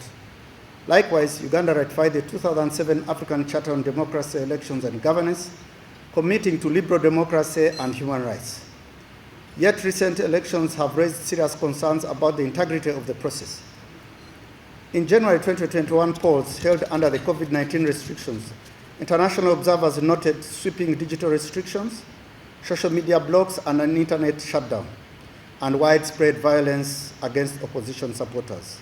Likewise, Uganda ratified the 2007 African Charter on Democracy, Elections and Governance, committing to liberal democracy and human rights. Yet recent elections have raised serious concerns about the integrity of the process. In January 2021 polls held under the COVID-19 restrictions, international observers noted sweeping digital restrictions, social media blocks, and an internet shutdown, and widespread violence against opposition supporters.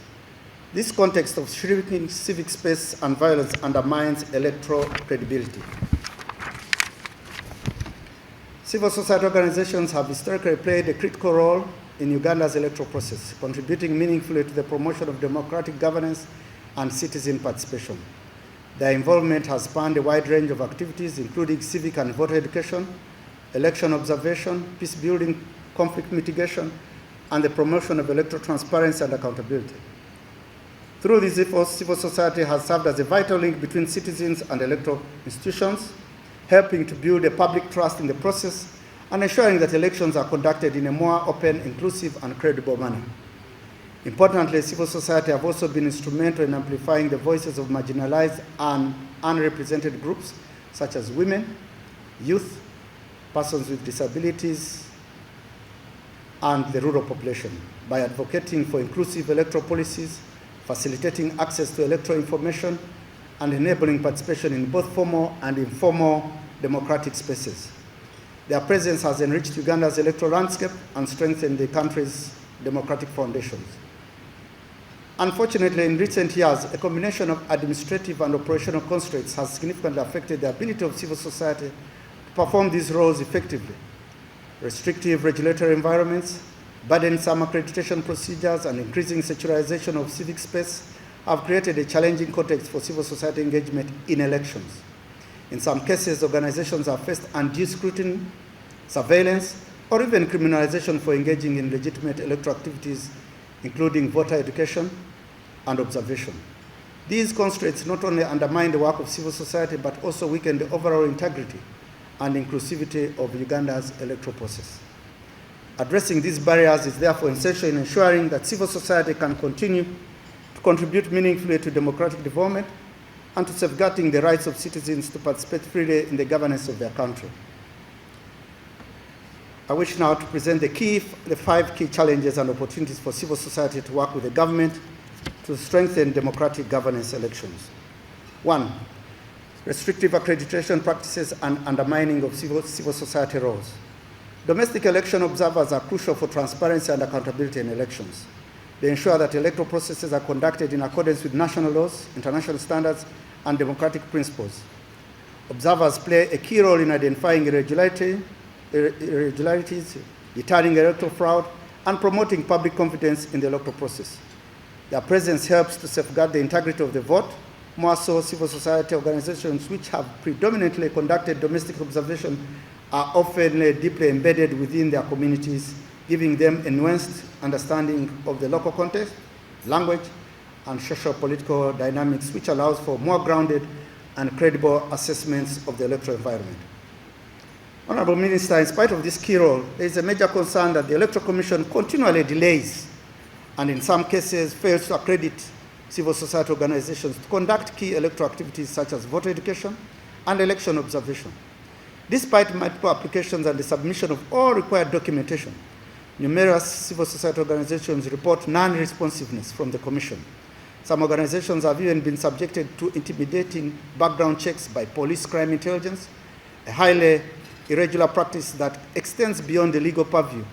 This context of shrinking civic space and violence undermines electoral credibility. Civil society organizations have historically played a critical role in Uganda's electoral process, contributing meaningfully to the promotion of democratic governance and citizen participation. Their involvement has spanned a wide range of activities, including civic and voter education, election observation, peace building, conflict mitigation, and the promotion of electoral transparency and accountability. Through these efforts, civil society has served as a vital link between citizens and electoral institutions, helping to build a public trust in the process and ensuring that elections are conducted in a more open, inclusive, and credible manner. Importantly, civil society have also been instrumental in amplifying the voices of marginalized and unrepresented groups such as women, youth, persons with disabilities, and the rural population by advocating for inclusive electoral policies, facilitating access to electoral information, and enabling participation in both formal and informal democratic spaces. Their presence has enriched Uganda's electoral landscape and strengthened the country's democratic foundations. Unfortunately, in recent years, a combination of administrative and operational constraints has significantly affected the ability of civil society to perform these roles effectively. Restrictive regulatory environments, burdensome accreditation procedures, and increasing secularization of civic space have created a challenging context for civil society engagement in elections. In some cases, organizations have faced undue scrutiny, surveillance, or even criminalization for engaging in legitimate electoral activities, including voter education and observation. These constraints not only undermine the work of civil society, but also weaken the overall integrity and inclusivity of Uganda's electoral process. Addressing these barriers is therefore essential in ensuring that civil society can continue to contribute meaningfully to democratic development and to safeguarding the rights of citizens to participate freely in the governance of their country. I wish now to present the 5 key challenges and opportunities for civil society to work with the government to strengthen democratic governance elections. 1. restrictive accreditation practices, and undermining of civil society roles. Domestic election observers are crucial for transparency and accountability in elections. They ensure that electoral processes are conducted in accordance with national laws, international standards, and democratic principles. Observers play a key role in identifying irregularities, deterring electoral fraud, and promoting public confidence in the electoral process. Their presence helps to safeguard the integrity of the vote. More so, civil society organizations which have predominantly conducted domestic observation are often deeply embedded within their communities, giving them a nuanced understanding of the local context, language, and socio-political dynamics, which allows for more grounded and credible assessments of the electoral environment. Honorable Minister, in spite of this key role, there is a major concern that the Electoral Commission continually delays and in some cases fails to accredit civil society organizations to conduct key electoral activities such as voter education and election observation. Despite multiple applications and the submission of all required documentation, numerous civil society organizations report non-responsiveness from the Commission. Some organizations have even been subjected to intimidating background checks by police crime intelligence, a highly irregular practice that extends beyond the legal purview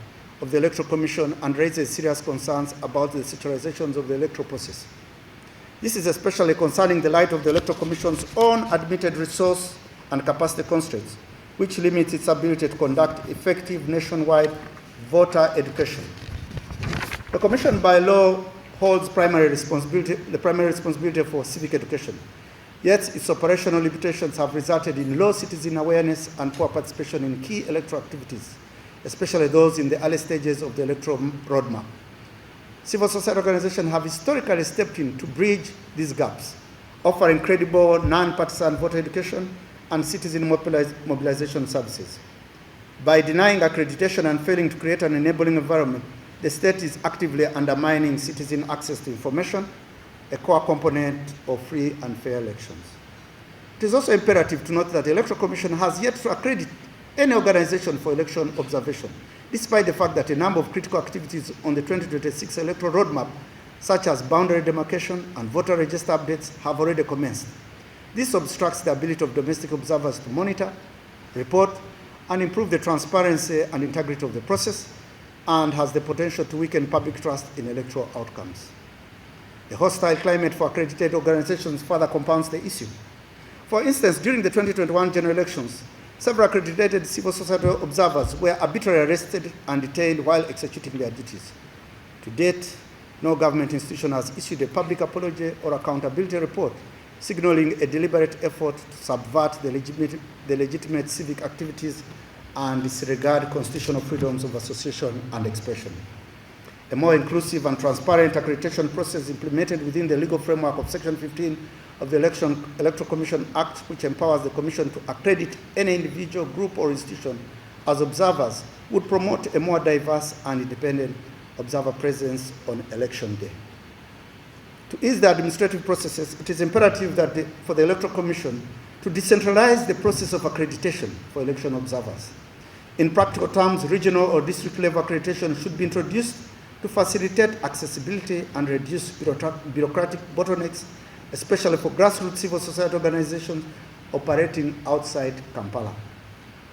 of the Electoral Commission and raises serious concerns about the securitizations of the electoral process. This is especially concerning the light of the Electoral Commission's own admitted resource and capacity constraints, which limits its ability to conduct effective nationwide voter education. The Commission by law holds the primary responsibility for civic education. Yet its operational limitations have resulted in low citizen awareness and poor participation in key electoral activities, especially those in the early stages of the electoral roadmap. Civil society organizations have historically stepped in to bridge these gaps, offering credible, non-partisan voter education and citizen mobilization services. By denying accreditation and failing to create an enabling environment, the state is actively undermining citizen access to information, a core component of free and fair elections. It is also imperative to note that the Electoral Commission has yet to accredit any organization for election observation, despite the fact that a number of critical activities on the 2026 electoral roadmap, such as boundary demarcation and voter register updates, have already commenced. This obstructs the ability of domestic observers to monitor, report, and improve the transparency and integrity of the process, and has the potential to weaken public trust in electoral outcomes. The hostile climate for accredited organizations further compounds the issue. For instance, during the 2021 general elections, several accredited civil society observers were arbitrarily arrested and detained while executing their duties. To date, no government institution has issued a public apology or accountability report, signaling a deliberate effort to subvert the legitimate civic activities and disregard constitutional freedoms of association and expression. A more inclusive and transparent accreditation process implemented within the legal framework of Section 15 of the Electoral Commission Act, which empowers the Commission to accredit any individual, group, or institution as observers, would promote a more diverse and independent observer presence on election day. To ease the administrative processes, it is imperative that for the Electoral Commission to decentralize the process of accreditation for election observers. In practical terms, regional or district level accreditation should be introduced to facilitate accessibility and reduce bureaucratic bottlenecks, especially for grassroots civil society organizations operating outside Kampala.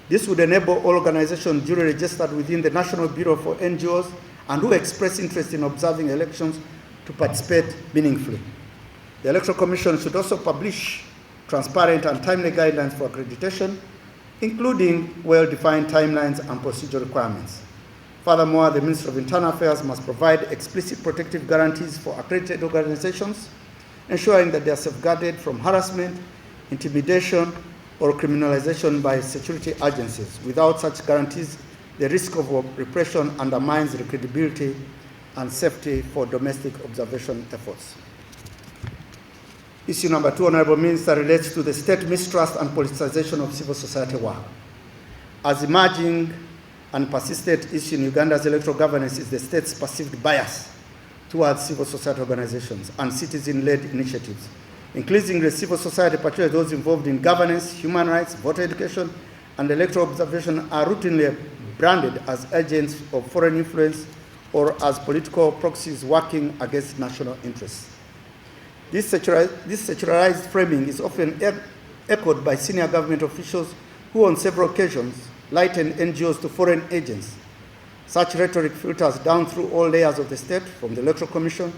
This would enable all organizations duly registered within the National Bureau for NGOs and who express interest in observing elections to participate meaningfully. The Electoral Commission should also publish transparent and timely guidelines for accreditation, including well-defined timelines and procedure requirements. Furthermore, the Ministry of Internal Affairs must provide explicit protective guarantees for accredited organizations, ensuring that they are safeguarded from harassment, intimidation, or criminalization by security agencies. Without such guarantees, the risk of repression undermines the credibility and safety for domestic observation efforts. Issue number 2, Honorable Minister, relates to the state mistrust and politicization of civil society work. As emerging and persistent issue in Uganda's electoral governance is the state's perceived bias towards civil society organizations and citizen-led initiatives. Increasingly, civil society, particularly those involved in governance, human rights, voter education, and electoral observation, are routinely branded as agents of foreign influence or as political proxies working against national interests. This secularized framing is often echoed by senior government officials who on several occasions likened NGOs to foreign agents. Such rhetoric filters down through all layers of the state, from the Electoral Commission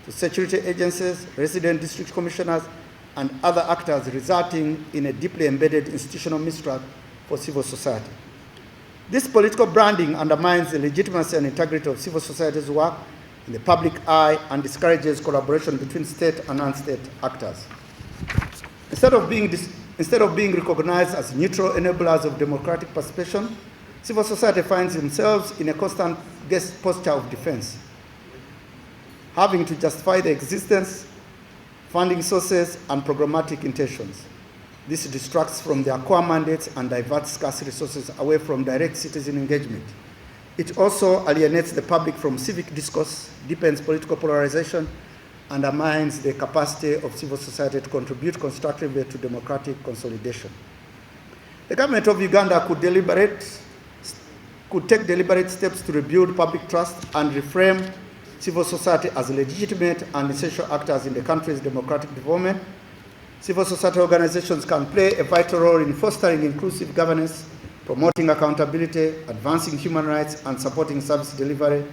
to security agencies, resident district commissioners, and other actors, resulting in a deeply embedded institutional mistrust for civil society. This political branding undermines the legitimacy and integrity of civil society's work in the public eye and discourages collaboration between state and non-state actors. Instead of being recognized as neutral enablers of democratic participation, civil society finds themselves in a constant posture of defense, having to justify the existence, funding sources, and programmatic intentions. This distracts from their core mandates and diverts scarce resources away from direct citizen engagement. It also alienates the public from civic discourse, deepens political polarization, and undermines the capacity of civil society to contribute constructively to democratic consolidation. The government of Uganda could take deliberate steps to rebuild public trust and reframe civil society as legitimate and essential actors in the country's democratic development. Civil society organizations can play a vital role in fostering inclusive governance, promoting accountability, advancing human rights, and supporting service delivery,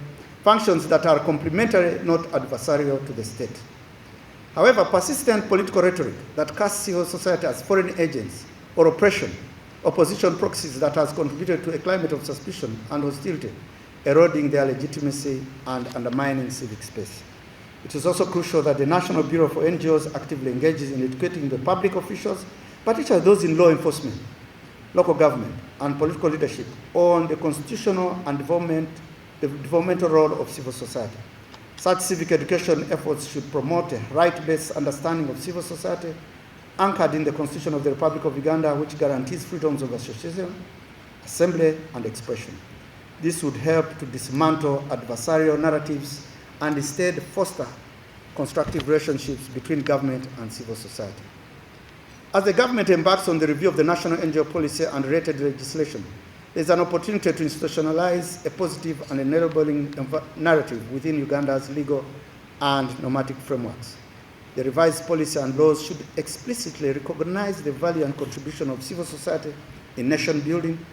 functions that are complementary, not adversarial to the state. However, persistent political rhetoric that casts civil society as foreign agents or opposition proxies that has contributed to a climate of suspicion and hostility, eroding their legitimacy and undermining civic space. It is also crucial that the National Bureau for NGOs actively engages in educating the public officials, particularly those in law enforcement, local government, and political leadership on the constitutional and developmental role of civil society. Such civic education efforts should promote a right-based understanding of civil society anchored in the Constitution of the Republic of Uganda, which guarantees freedoms of association, assembly, and expression. This would help to dismantle adversarial narratives and instead foster constructive relationships between government and civil society. As the government embarks on the review of the national NGO policy and related legislation, there is an opportunity to institutionalize a positive and enabling narrative within Uganda's legal and normative frameworks. The revised policy and laws should explicitly recognize the value and contribution of civil society in nation building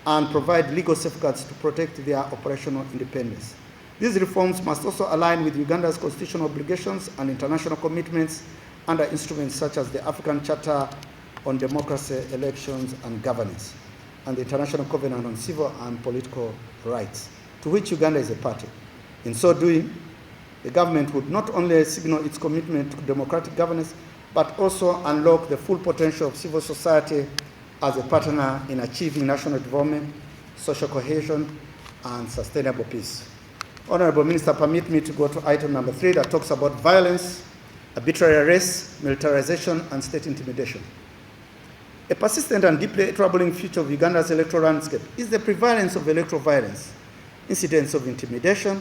and provide legal safeguards to protect their operational independence. These reforms must also align with Uganda's constitutional obligations and international commitments under instruments such as the African Charter on Democracy, Elections, and Governance, and the International Covenant on Civil and Political Rights, to which Uganda is a party. In so doing, the government would not only signal its commitment to democratic governance, but also unlock the full potential of civil society as a partner in achieving national development, social cohesion, and sustainable peace. Honorable Minister, permit me to go to item number 3 that talks about violence, arbitrary arrests, militarization, and state intimidation. A persistent and deeply troubling feature of Uganda's electoral landscape is the prevalence of electoral violence. Incidents of intimidation,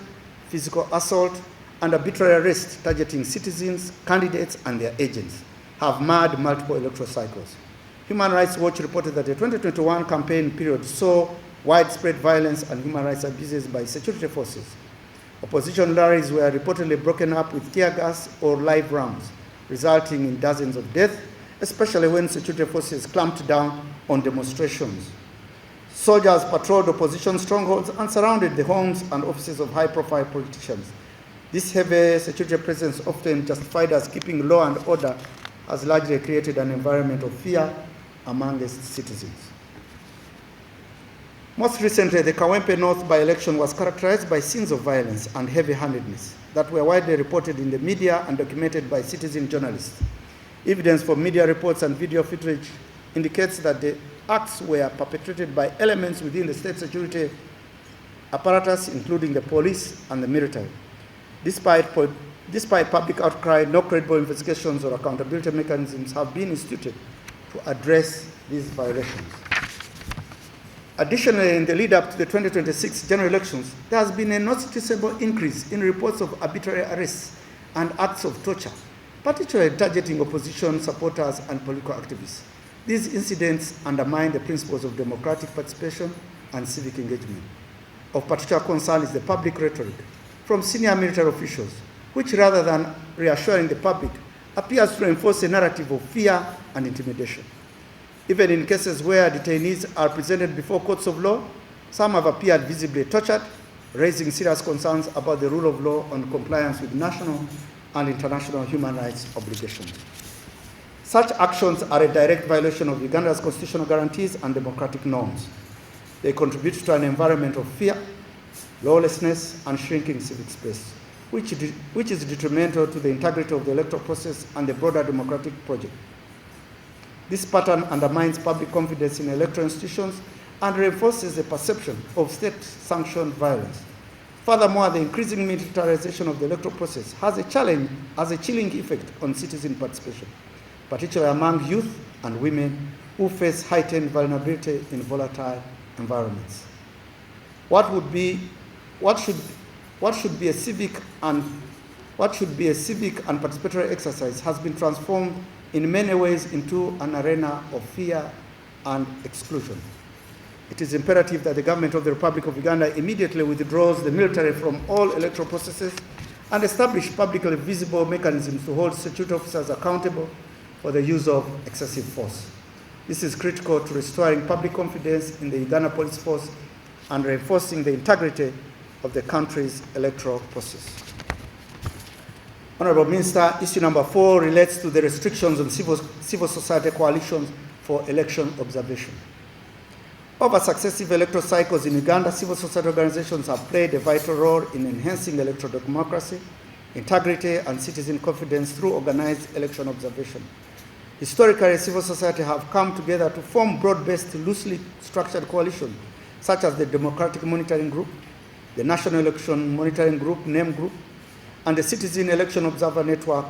physical assault, and arbitrary arrest targeting citizens, candidates, and their agents have marred multiple electoral cycles. Human Rights Watch reported that the 2021 campaign period saw widespread violence and human rights abuses by security forces. Opposition rallies were reportedly broken up with tear gas or live rounds, resulting in dozens of deaths, especially when security forces clamped down on demonstrations. Soldiers patrolled opposition strongholds and surrounded the homes and offices of high-profile politicians. This heavy security presence, often justified as keeping law and order, has largely created an environment of fear among its citizens. Most recently, the Kawempe North by-election was characterized by scenes of violence and heavy-handedness that were widely reported in the media and documented by citizen journalists. Evidence from media reports and video footage indicates that the acts were perpetrated by elements within the state security apparatus, including the police and the military. Despite public outcry, no credible investigations or accountability mechanisms have been instituted to address these violations. Additionally, in the lead up to the 2026 general elections, there has been a noticeable increase in reports of arbitrary arrests and acts of torture, particularly targeting opposition supporters and political activists. These incidents undermine the principles of democratic participation and civic engagement. Of particular concern is the public rhetoric from senior military officials, which rather than reassuring the public, appears to enforce a narrative of fear and intimidation. Even in cases where detainees are presented before courts of law, some have appeared visibly tortured, raising serious concerns about the rule of law and compliance with national and international human rights obligations. Such actions are a direct violation of Uganda's constitutional guarantees and democratic norms. They contribute to an environment of fear, lawlessness, and shrinking civic space, which is detrimental to the integrity of the electoral process and the broader democratic project. This pattern undermines public confidence in electoral institutions and reinforces the perception of state-sanctioned violence. Furthermore, the increasing militarization of the electoral process has a chilling effect on citizen participation, particularly among youth and women who face heightened vulnerability in volatile environments. What should be a civic and participatory exercise has been transformed in many ways into an arena of fear and exclusion. It is imperative that the government of the Republic of Uganda immediately withdraws the military from all electoral processes and establish publicly visible mechanisms to hold security officers accountable for the use of excessive force. This is critical to restoring public confidence in the Uganda police force and reinforcing the integrity of the country's electoral process. Honourable Minister, issue number 4 relates to the restrictions on civil society coalitions for election observation. Over successive electoral cycles in Uganda, civil society organizations have played a vital role in enhancing electoral democracy, integrity, and citizen confidence through organized election observation. Historically, civil society have come together to form broad-based, loosely structured coalitions, such as the Democratic Monitoring Group, the National Election Monitoring Group, NAME Group, and the Citizen Election Observer Network,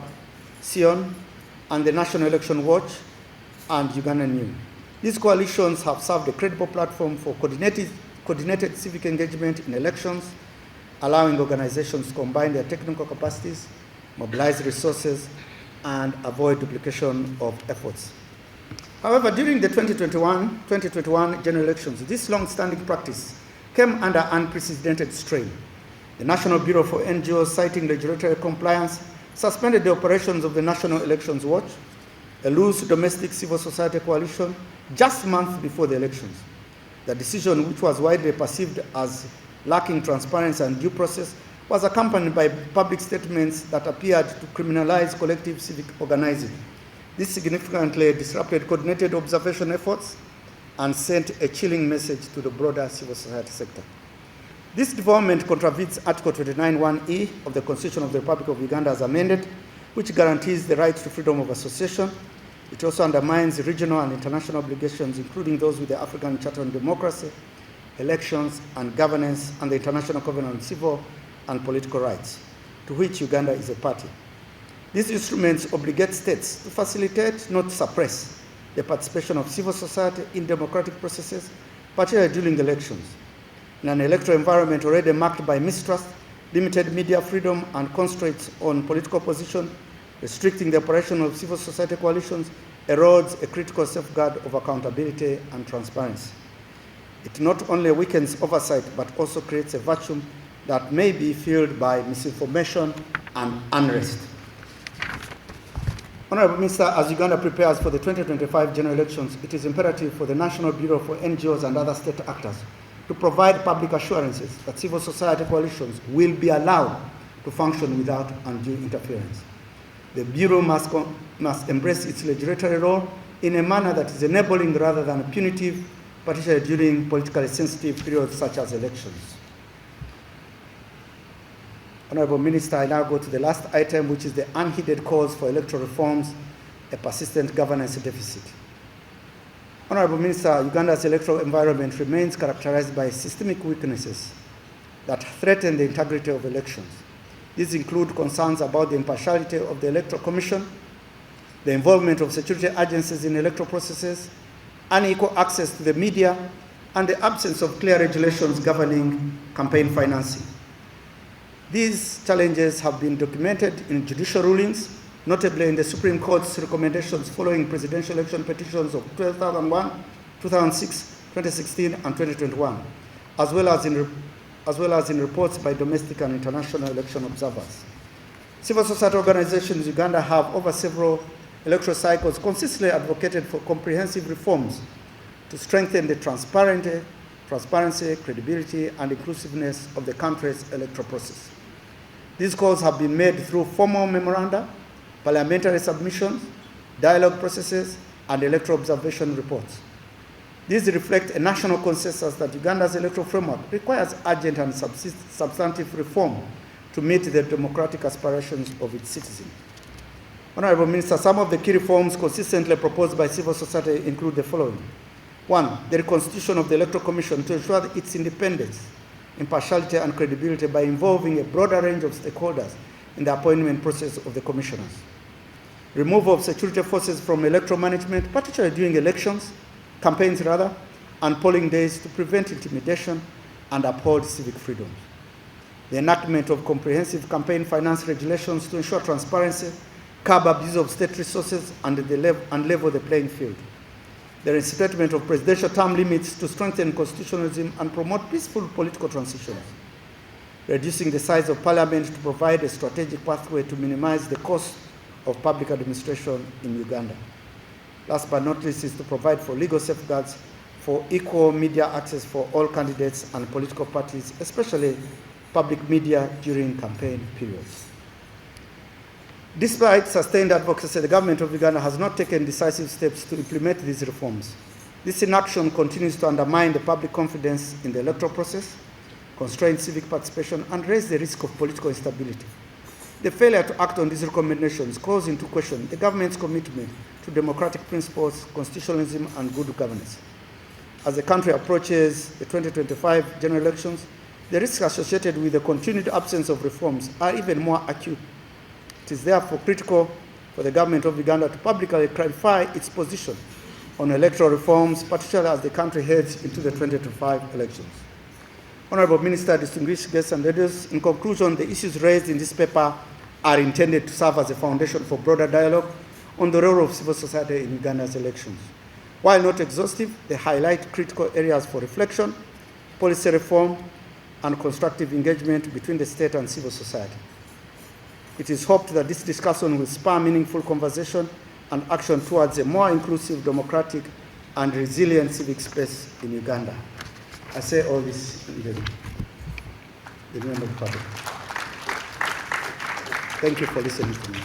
CION, and the National Election Watch, and Ugandan New. These coalitions have served a credible platform for coordinated civic engagement in elections, allowing organizations to combine their technical capacities, mobilize resources, and avoid duplication of efforts. However, during the 2021 general elections, this long-standing practice came under unprecedented strain. The National Bureau for NGOs, citing regulatory compliance, suspended the operations of the National Elections Watch, a loose domestic civil society coalition, just months before the elections. The decision, which was widely perceived as lacking transparency and due process, was accompanied by public statements that appeared to criminalize collective civic organizing. This significantly disrupted coordinated observation efforts and sent a chilling message to the broader civil society sector. This development contravenes Article 29(1)(e) of the Constitution of the Republic of Uganda as amended, which guarantees the right to freedom of association. It also undermines regional and international obligations, including those with the African Charter on Democracy, Elections and Governance, and the International Covenant on Civil and Political Rights, to which Uganda is a party. These instruments obligate states to facilitate, not suppress, the participation of civil society in democratic processes, particularly during elections. In an electoral environment already marked by mistrust, limited media freedom, and constraints on political opposition, restricting the operation of civil society coalitions erodes a critical safeguard of accountability and transparency. It not only weakens oversight, but also creates a vacuum that may be filled by misinformation and unrest. Honourable Minister, as Uganda prepares for the 2025 general elections, it is imperative for the National Bureau for NGOs and other state actors to provide public assurances that civil society coalitions will be allowed to function without undue interference. The Bureau must embrace its legislatory role in a manner that is enabling rather than punitive, particularly during politically sensitive periods such as elections. Honourable Minister, I now go to the last item, which is the unheeded calls for electoral reforms, a persistent governance deficit. Honourable Minister, Uganda's electoral environment remains characterized by systemic weaknesses that threaten the integrity of elections. These include concerns about the impartiality of the Electoral Commission, the involvement of security agencies in electoral processes, unequal access to the media, and the absence of clear regulations governing campaign financing. These challenges have been documented in judicial rulings, notably in the Supreme Court's recommendations following presidential election petitions of 2001, 2006, 2016, and 2021, as well as in reports by domestic and international election observers. Civil society organizations in Uganda have over several electoral cycles consistently advocated for comprehensive reforms to strengthen the transparency, credibility, and inclusiveness of the country's electoral process. These calls have been made through formal memoranda, parliamentary submissions, dialogue processes, and electoral observation reports. These reflect a national consensus that Uganda's electoral framework requires urgent and substantive reform to meet the democratic aspirations of its citizens. Honorable Minister, some of the key reforms consistently proposed by civil society include the following. 1, the reconstitution of the Electoral Commission to ensure its independence, impartiality, and credibility by involving a broader range of stakeholders in the appointment process of the commissioners. Removal of security forces from electoral management, particularly during elections, campaigns rather, and polling days to prevent intimidation and uphold civic freedoms. The enactment of comprehensive campaign finance regulations to ensure transparency, curb abuse of state resources, and level the playing field. The reinstatement of presidential term limits to strengthen constitutionalism and promote peaceful political transitions. Reducing the size of parliament to provide a strategic pathway to minimize the cost of public administration in Uganda. Last but not least is to provide for legal safeguards for equal media access for all candidates and political parties, especially public media during campaign periods. Despite sustained advocacy, the government of Uganda has not taken decisive steps to implement these reforms. This inaction continues to undermine the public confidence in the electoral process, constrain civic participation, and raise the risk of political instability. The failure to act on these recommendations calls into question the government's commitment to democratic principles, constitutionalism, and good governance. As the country approaches the 2025 general elections, the risks associated with the continued absence of reforms are even more acute. It is therefore critical for the government of Uganda to publicly clarify its position on electoral reforms, particularly as the country heads into the 2025 elections. Honorable Minister, distinguished guests and leaders, in conclusion, the issues raised in this paper are intended to serve as a foundation for broader dialogue on the role of civil society in Uganda's elections. While not exhaustive, they highlight critical areas for reflection, policy reform, and constructive engagement between the state and civil society. It is hoped that this discussion will spur meaningful conversation and action towards a more inclusive, democratic, and resilient civic space in Uganda. I say all this in the name of the public. Thank you for listening to me.